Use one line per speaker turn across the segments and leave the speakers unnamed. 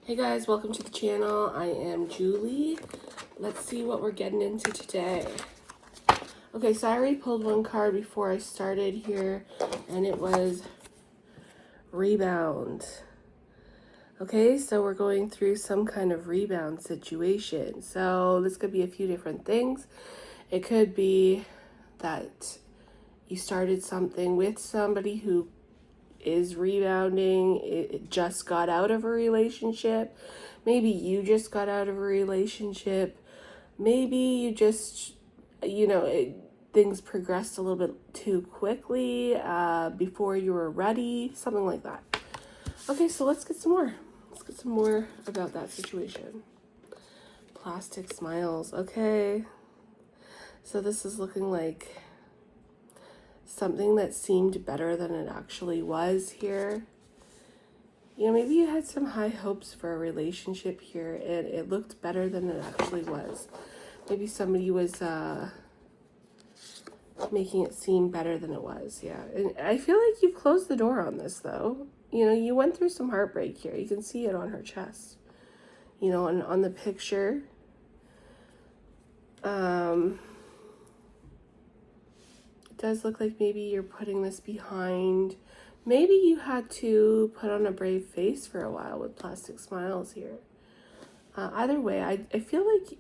Hey guys, welcome to the channel. I am Julie. Let's see what we're getting into today. Okay, so I already pulled one card before I started here, and it was rebound. Okay, so we're going through some kind of rebound situation. So this could be a few different things. It could be that you started something with somebody who is rebounding, it just got out of a relationship. Maybe you just got out of a relationship. Maybe you just, things progressed a little bit too quickly before you were ready, something like that. Okay, so let's get some more. Let's get some more about that situation. Plastic smiles. Okay. So this is looking like something that seemed better than it actually was here. You know, maybe you had some high hopes for a relationship here and it looked better than it actually was. Maybe somebody was making it seem better than it was. Yeah. And I feel like you've closed the door on this though. You know, you went through some heartbreak here. You can see it on her chest. You know, on the picture. It does look like maybe you're putting this behind. Maybe you had to put on a brave face for a while with plastic smiles here. Either way, I feel like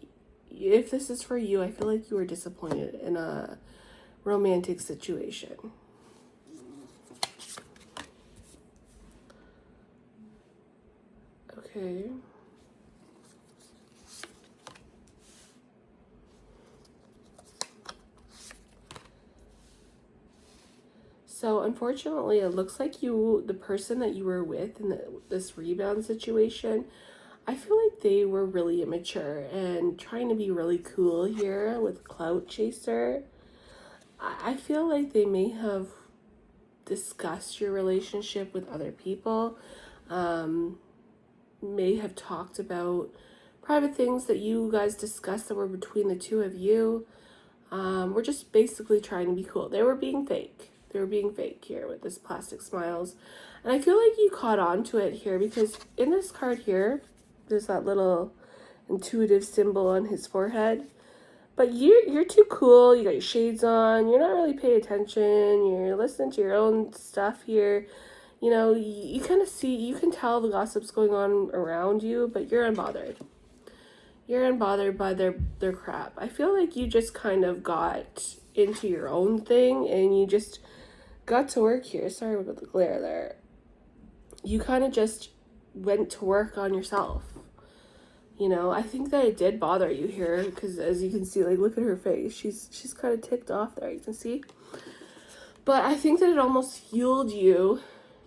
if this is for you, I feel like you were disappointed in a romantic situation. Okay. So unfortunately, it looks like the person that you were with in this rebound situation, I feel like they were really immature and trying to be really cool here with Clout Chaser. I feel like they may have discussed your relationship with other people, may have talked about private things that you guys discussed that were between the two of you. We're just basically trying to be cool. They were being fake. They were being fake here with this plastic smiles. And I feel like you caught on to it here because in this card here, there's that little intuitive symbol on his forehead. But you're too cool. You got your shades on. You're not really paying attention. You're listening to your own stuff here. You know, you kind of see, you can tell the gossip's going on around you, but you're unbothered. You're unbothered by their crap. I feel like you just kind of got into your own thing and you just got to work here. Sorry about the glare there. You kind of just went to work on yourself. You know, I think that it did bother you here because as you can see, like, look at her face. She's kind of ticked off there, you can see. But I think that it almost fueled you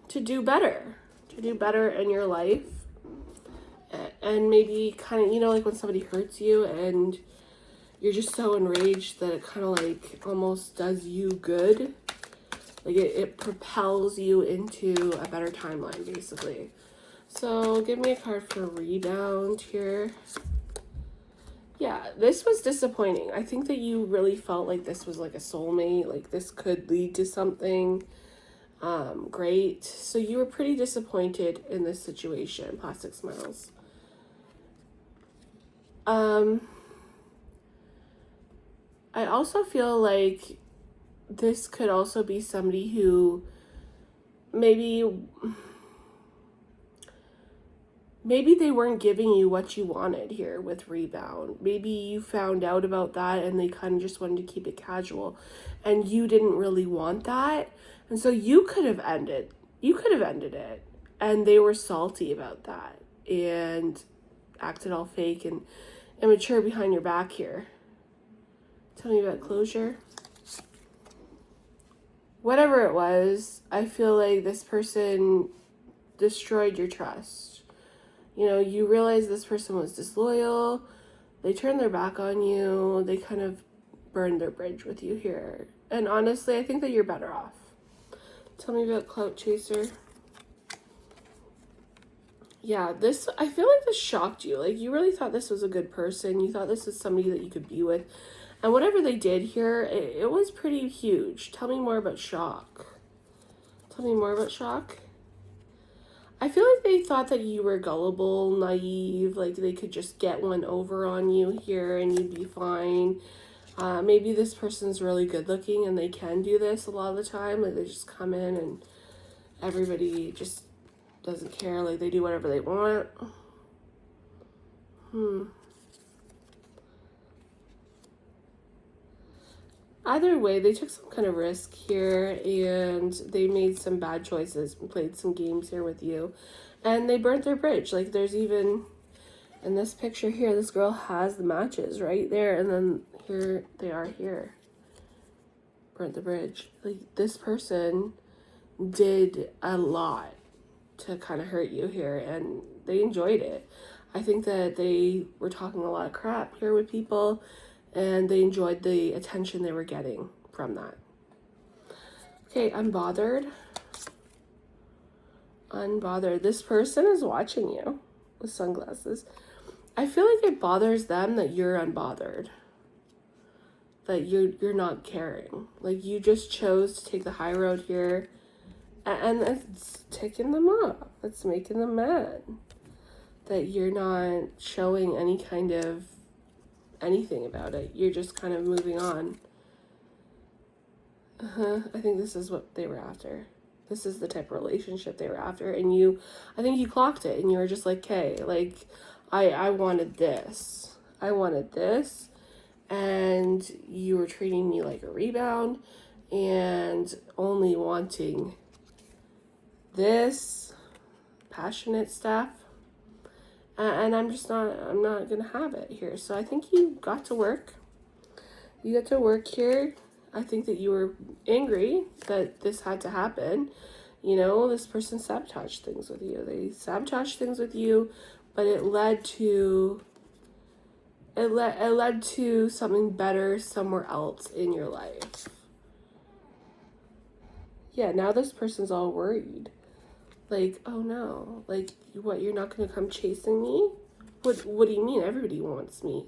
to do better in your life. And maybe kind of, you know, like when somebody hurts you and you're just so enraged that it kind of like almost does you good. Like it propels you into a better timeline, basically. So give me a card for rebound here. Yeah, this was disappointing. I think that you really felt like this was like a soulmate. Like this could lead to something great. So you were pretty disappointed in this situation, plastic smiles. I also feel like this could also be somebody who maybe they weren't giving you what you wanted here with rebound. Maybe you found out about that and they kind of just wanted to keep it casual and you didn't really want that. And so you could have ended it and they were salty about that and acted all fake and immature behind your back here. Tell me about closure. Whatever it was, I feel like this person destroyed your trust. You know, you realize this person was disloyal. They turned their back on you. They kind of burned their bridge with you here. And honestly, I think that you're better off. Tell me about Clout Chaser. Yeah, I feel like this shocked you. Like, you really thought this was a good person. You thought this was somebody that you could be with. And whatever they did here, it was pretty huge. Tell me more about shock. Tell me more about shock. I feel like they thought that you were gullible, naive, like they could just get one over on you here and you'd be fine. Maybe this person's really good looking and they can do this a lot of the time. Like they just come in and everybody just doesn't care. Like they do whatever they want. Either way, they took some kind of risk here and they made some bad choices and played some games here with you. And they burnt their bridge. Like there's even, in this picture here, this girl has the matches right there. And then here they are here. Burnt the bridge. Like this person did a lot to kind of hurt you here and they enjoyed it. I think that they were talking a lot of crap here with people and they enjoyed the attention they were getting from that. Okay, unbothered. Unbothered. This person is watching you with sunglasses. I feel like it bothers them that you're unbothered. That you're not caring. Like you just chose to take the high road here and it's ticking them off. It's making them mad. That you're not showing any kind of anything about it. You're just kind of moving on. I think this is what they were after. This is the type of relationship they were after. And I think you clocked it and you were just like, hey, like, I wanted this. I wanted this. And you were treating me like a rebound and only wanting this passionate stuff. And I'm not going to have it here. So I think you got to work. You got to work here. I think that you were angry that this had to happen. You know, this person sabotaged things with you. They sabotaged things with you, but it led to something better somewhere else in your life. Yeah, now this person's all worried. Like, oh no, like, what, you're not going to come chasing me? What do you mean? Everybody wants me.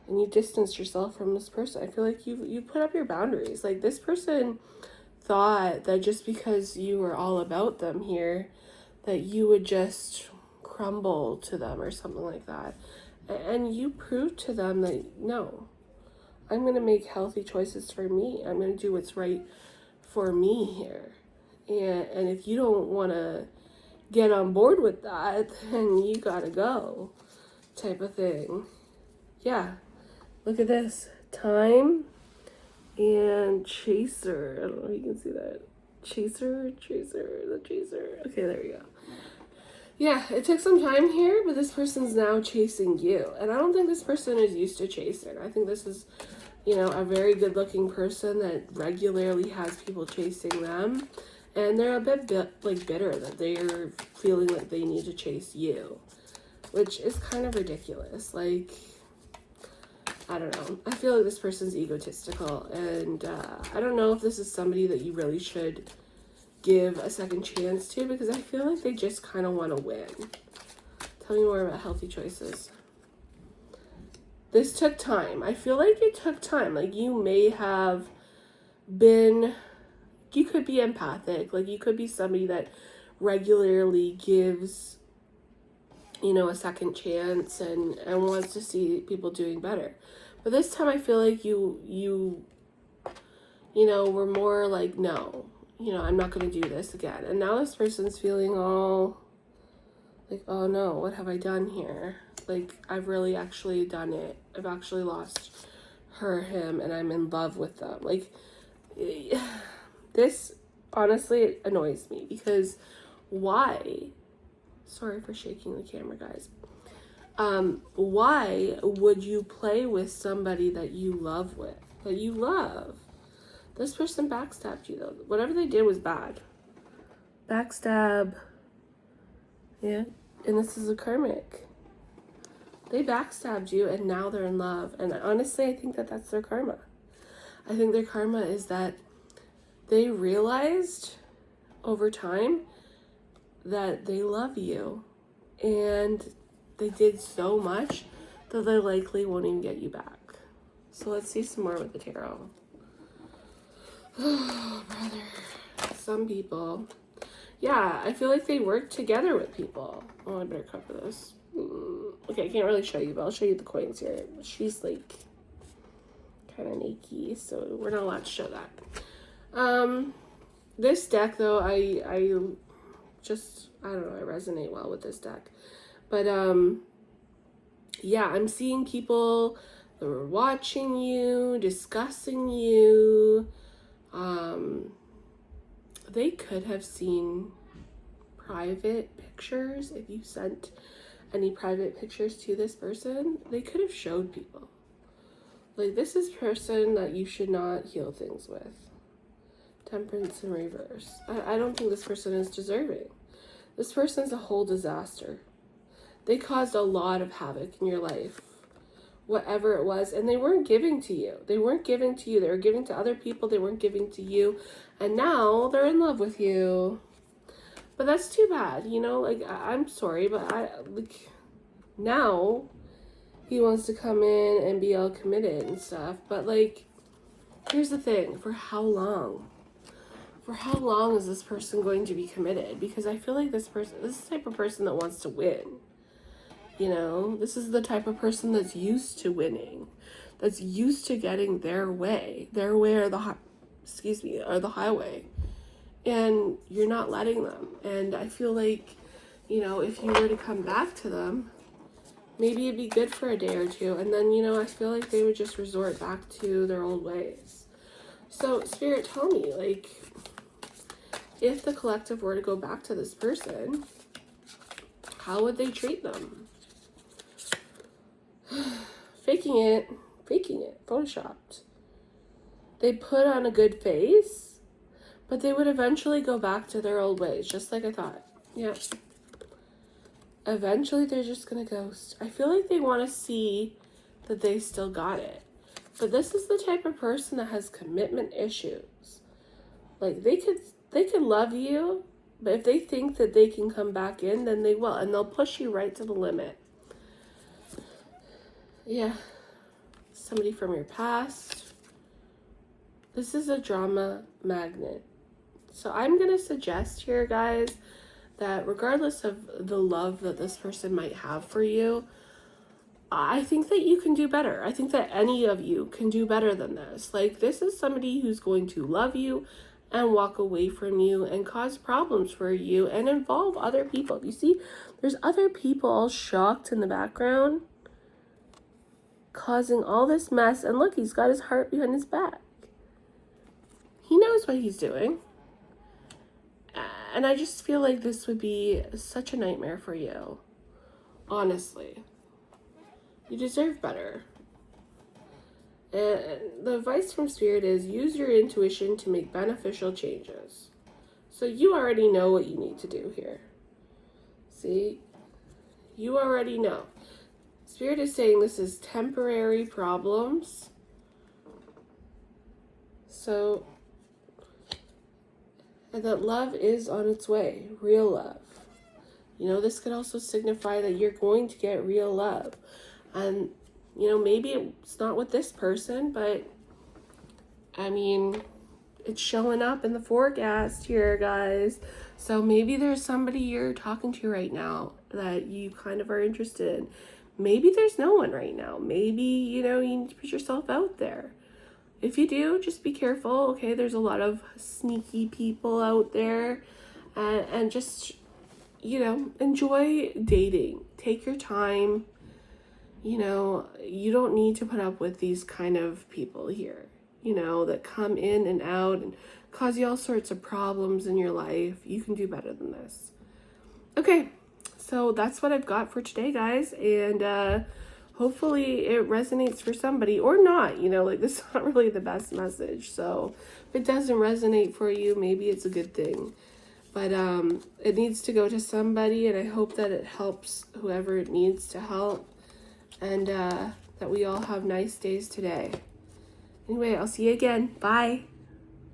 And you distanced yourself from this person. I feel like you put up your boundaries. Like, this person thought that just because you were all about them here, that you would just crumble to them or something like that. And you proved to them that, no, I'm going to make healthy choices for me. I'm going to do what's right for me here. And if you don't want to get on board with that, then you gotta go, type of thing. Yeah, look at this. Time and chaser. I don't know if you can see that. Chaser. The chaser. Okay, there we go. Yeah, it took some time here, but this person's now chasing you. And I don't think this person is used to chasing. I think this is, a very good looking person that regularly has people chasing them. And they're a bit bitter that they're feeling like they need to chase you, which is kind of ridiculous. Like, I don't know. I feel like this person's egotistical, and I don't know if this is somebody that you really should give a second chance to, because I feel like they just kind of want to win. Tell me more about healthy choices. This took time. I feel like it took time. Like, you may have been... You could be empathic. Like, you could be somebody that regularly gives, a second chance and wants to see people doing better. But this time I feel like you were more like, no, I'm not going to do this again. And now this person's feeling all like, oh no, what have I done here? Like, I've really actually done it. I've actually lost him, and I'm in love with them. Like, this honestly annoys me, because why? Sorry for shaking the camera, guys. Why would you play with somebody that you love? This person backstabbed you, though. Whatever they did was bad. Backstab. Yeah. And this is a karmic. They backstabbed you and now they're in love. And honestly, I think that that's their karma. I think their karma is that they realized over time that they love you, and they did so much that they likely won't even get you back. So let's see some more with the tarot. Oh, brother. Some people. Yeah, I feel like they work together with people. Oh, I better cover this. Okay, I can't really show you, but I'll show you the coins here. She's like kind of naked, so we're not allowed to show that. This deck though, I don't know, I resonate well with this deck. But yeah, I'm seeing people that were watching you, discussing you. They could have seen private pictures. If you sent any private pictures to this person, they could have showed people. Like, this is person that you should not heal things with. Temperance in reverse. I don't think this person is deserving. This person's a whole disaster. They caused a lot of havoc in your life, whatever it was, and they weren't giving to you. They weren't giving to you. They were giving to other people. They weren't giving to you, and now they're in love with you. But that's too bad, you know? Like, I'm sorry, but now he wants to come in and be all committed and stuff. But, like, here's the thing. For how long? For how long is this person going to be committed? Because I feel like this is the type of person that wants to win. You know, this is the type of person that's used to winning, that's used to getting their way or the highway, and you're not letting them. And I feel like, you know, if you were to come back to them, maybe it'd be good for a day or two, and then, you know, I feel like they would just resort back to their old ways. So, Spirit, tell me, like, if the collective were to go back to this person, how would they treat them? Faking it, photoshopped. They put on a good face, but they would eventually go back to their old ways, just like I thought. Yeah. Eventually, they're just gonna ghost. I feel like they want to see that they still got it. But this is the type of person that has commitment issues. Like, they could love you, but if they think that they can come back in, then they will, and they'll push you right to the limit. Yeah, somebody from your past. This is a drama magnet. So I'm going to suggest here, guys, that regardless of the love that this person might have for you, I think that you can do better. I think that any of you can do better than this. Like, this is somebody who's going to love you and walk away from you and cause problems for you and involve other people. You see, there's other people all shocked in the background, causing all this mess. And look, he's got his heart behind his back. He knows what he's doing. And I just feel like this would be such a nightmare for you. Honestly. You deserve better. And the advice from Spirit is use your intuition to make beneficial changes. So you already know what you need to do here. See? You already know. Spirit is saying this is temporary problems. So, and that love is on its way. Real love. You know, this could also signify that you're going to get real love. And, you know, maybe it's not with this person, but, I mean, it's showing up in the forecast here, guys. So maybe there's somebody you're talking to right now that you kind of are interested in. Maybe there's no one right now. Maybe, you know, you need to put yourself out there. If you do, just be careful, okay? There's a lot of sneaky people out there. And just, you know, enjoy dating. Take your time. You know, you don't need to put up with these kind of people here, you know, that come in and out and cause you all sorts of problems in your life. You can do better than this. Okay. So that's what I've got for today, guys, and hopefully it resonates for somebody or not. You know, like, this is not really the best message, so if it doesn't resonate for you, maybe it's a good thing. But it needs to go to somebody, and I hope that it helps whoever it needs to help, and that we all have nice days today. Anyway, I'll see you again. Bye.